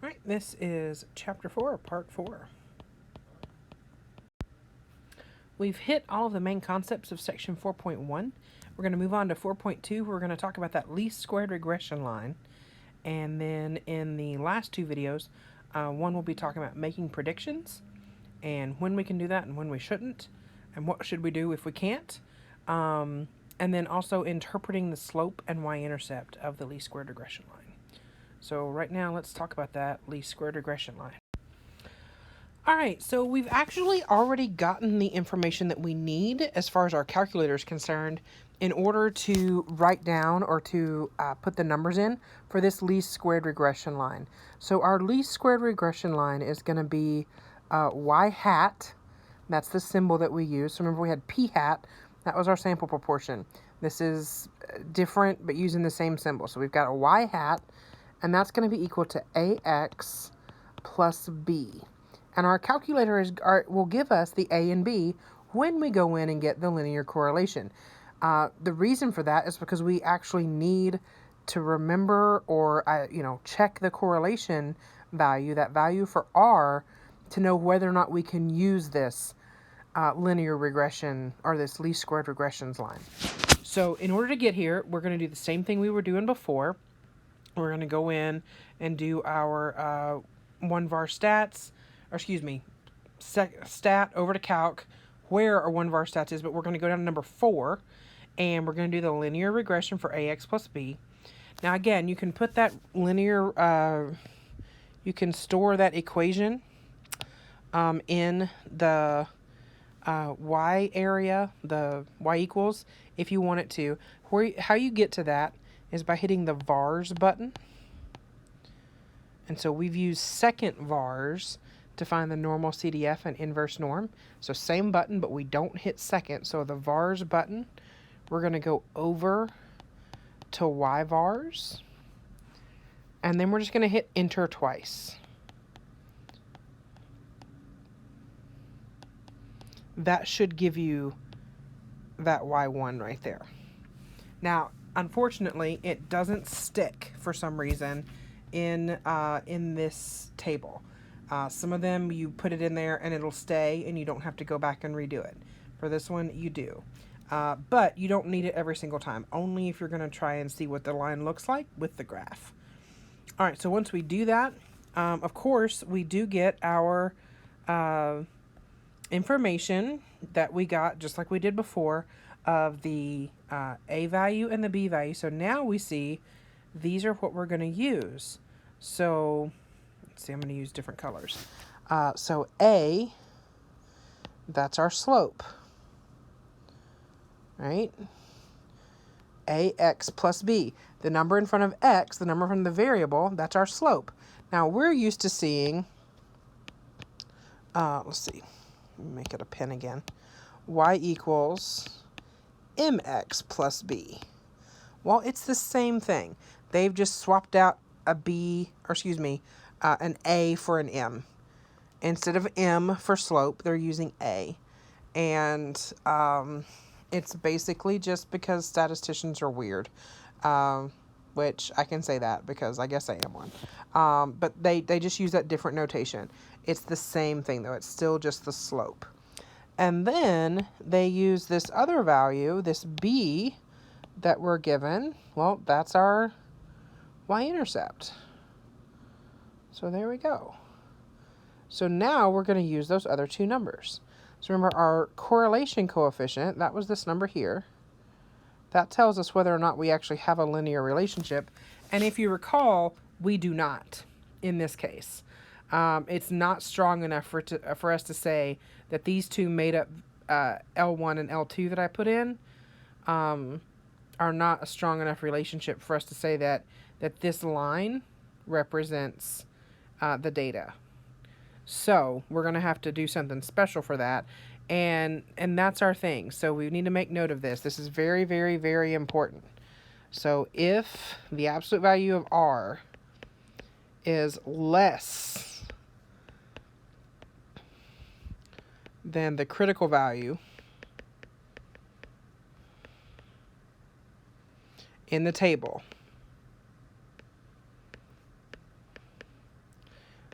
All right, this is Chapter 4, Part 4. We've hit all of the main concepts of Section 4.1. We're going to move on to 4.2. We're going to talk about that least squared regression line. And then in the last two videos, one will be talking about making predictions and when we can do that and when we shouldn't, and what should we do if we can't. And then also interpreting the slope and y-intercept of the least squared regression line. So right now, let's talk about that least squared regression line. All right, so we've actually already gotten the information that we need as far as our calculator is concerned in order to write down or to put the numbers in for this least squared regression line. So our least squared regression line is going to be y hat. That's the symbol that we use. So remember we had p hat. That was our sample proportion. This is different but using the same symbol. So we've got a y hat, and that's going to be equal to ax plus b. And our calculator will give us the a and b when we go in and get the linear correlation. The reason for that is because we actually need to remember or check the correlation value, that value for r, to know whether or not we can use this linear regression or this least squared regressions line. So in order to get here, we're going to do the same thing we were doing before. We're going to go in and do our 1var stats, or excuse me, stat over to calc, where our 1var stats is, but we're going to go down to number 4, and we're going to do the linear regression for ax plus b. Now again, you can put that linear, you can store that equation in the y area, the y equals, if you want it to. How you get to that is by hitting the vars button. And so we've used second vars to find the normal CDF and inverse norm. So same button, but we don't hit second. So the vars button, we're going to go over to y vars. And then we're just going to hit enter twice. That should give you that y1 right there. Now, unfortunately, it doesn't stick for some reason in this table. Some of them you put it in there and it'll stay and you don't have to go back and redo it. For this one, you do. But you don't need it every single time, only if you're going to try and see what the line looks like with the graph. All right, so once we do that, of course, we do get our information that we got, just like we did before, of the a value and the b value. So now we see these are what we're going to use. So let's see, I'm going to use different colors. So a, that's our slope, right? Ax plus b. The number in front of x, the number from the variable, that's our slope. Now we're used to seeing, let's see, make it a pen again. Y equals mx plus b. Well, it's the same thing. They've just swapped out a b, or excuse me, an a for an m. Instead of m for slope, they're using a. And it's basically just because statisticians are weird, which I can say that because I guess I am one. But they just use that different notation. It's the same thing, though. It's still just the slope. And then they use this other value, this b that we're given. Well, that's our y-intercept. So there we go. So now we're going to use those other two numbers. So remember our correlation coefficient, that was this number here. That tells us whether or not we actually have a linear relationship. And if you recall, we do not in this case. It's not strong enough for us to say that these two made up L1 and L2 that I put in are not a strong enough relationship for us to say that this line represents the data. So we're going to have to do something special for that. And that's our thing. So we need to make note of this. This is very, very, very important. So if the absolute value of r is less than the critical value in the table,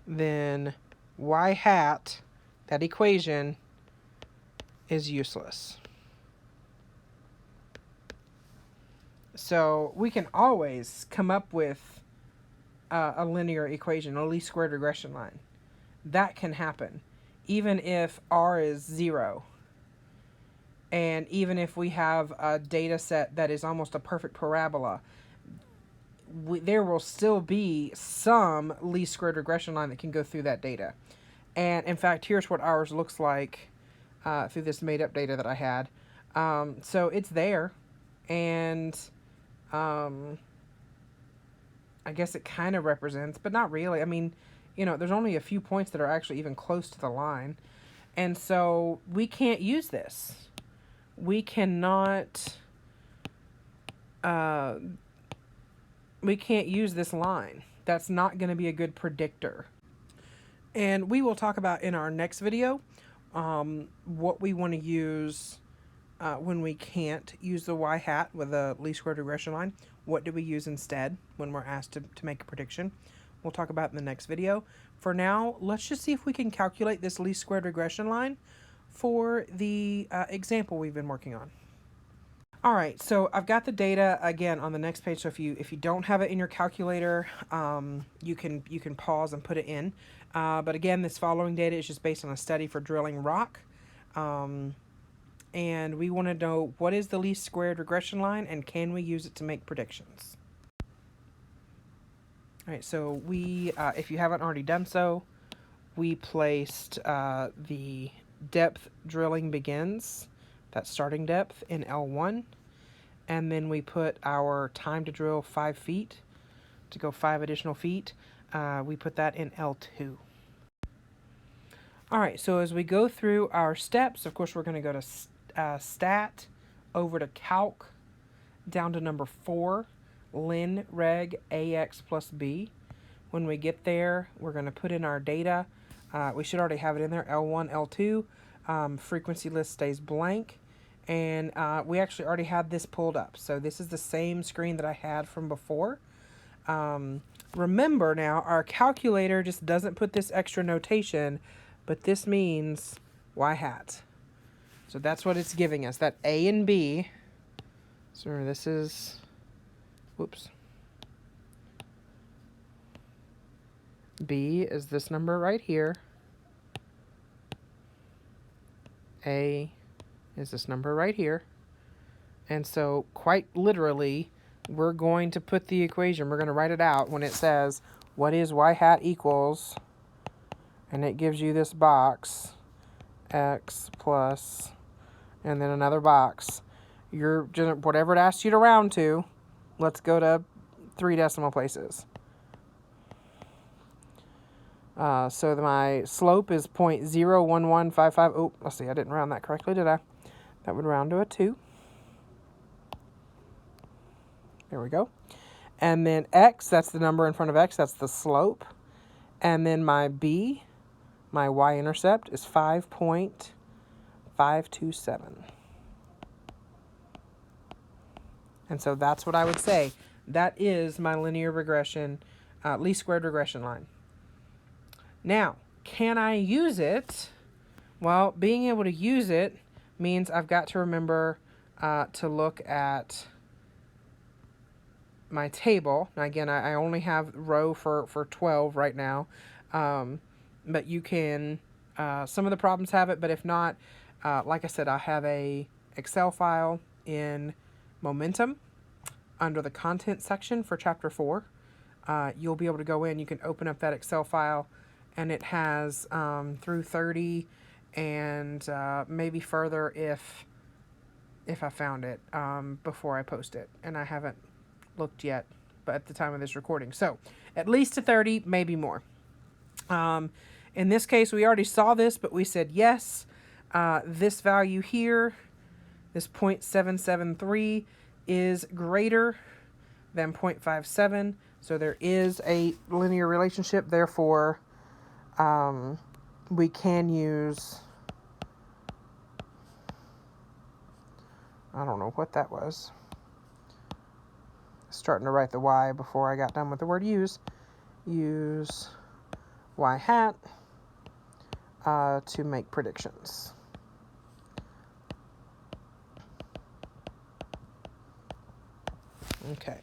then y hat, that equation, is useless. So we can always come up with a linear equation, a least squared regression line. That can happen, even if r is 0. And even if we have a data set that is almost a perfect parabola, there will still be some least squared regression line that can go through that data. And in fact, here's what ours looks like through this made-up data that I had. So it's there, and I guess it kind of represents, but not really. I mean, there's only a few points that are actually even close to the line. And so we can't use this. We cannot, we can't use this line. That's not going to be a good predictor. And we will talk about in our next video what we want to use when we can't use the y hat with a least squared regression line. What do we use instead when we're asked to make a prediction? We'll talk about in the next video. For now, let's just see if we can calculate this least squared regression line for the example we've been working on. All right, so I've got the data again on the next page. So if you don't have it in your calculator, you can pause and put it in. But again, this following data is just based on a study for drilling rock. And we want to know what is the least squared regression line and can we use it to make predictions. All right, so we, if you haven't already done so, we placed the depth drilling begins, that starting depth, in L1. And then we put our time to drill 5 feet, to go 5 additional feet. We put that in L2. All right, so as we go through our steps, of course, we're going to go to Stat, over to Calc, down to number 4, LinReg ax+b. When we get there, we're going to put in our data. We should already have it in there, L1, L2. Frequency list stays blank. And we actually already had this pulled up. So this is the same screen that I had from before. Remember now, our calculator just doesn't put this extra notation, but this means y hat. So that's what it's giving us, that A and B. So this is, whoops. B is this number right here. A is this number right here. And so quite literally, we're going to put the equation, we're going to write it out when it says, what is y hat equals, and it gives you this box, x plus, and then another box. You're just, whatever it asks you to round to, let's go to 3 decimal places. So my slope is 0.01155. Oh, let's see, I didn't round that correctly, did I? That would round to a 2. There we go. And then x, that's the number in front of x, that's the slope. And then my b, my y-intercept, is 5.527. And so that's what I would say. That is my linear regression, least squared regression line. Now, can I use it? Well, being able to use it means I've got to remember to look at my table. Now, again, I only have row for 12 right now, but you can, some of the problems have it, but if not, like I said, I have a Excel file in Momentum under the content section for chapter 4. You'll be able to go in, you can open up that Excel file, and it has through 30 and maybe further if I found it before I post it, and I haven't looked yet, but at the time of this recording. So at least to 30, maybe more. In this case, we already saw this, but we said yes. This value here, this 0.773, is greater than 0.57. So there is a linear relationship. Therefore, we can use, I don't know what that was. Starting to write the y before I got done with the word use. Use y hat to make predictions. Okay.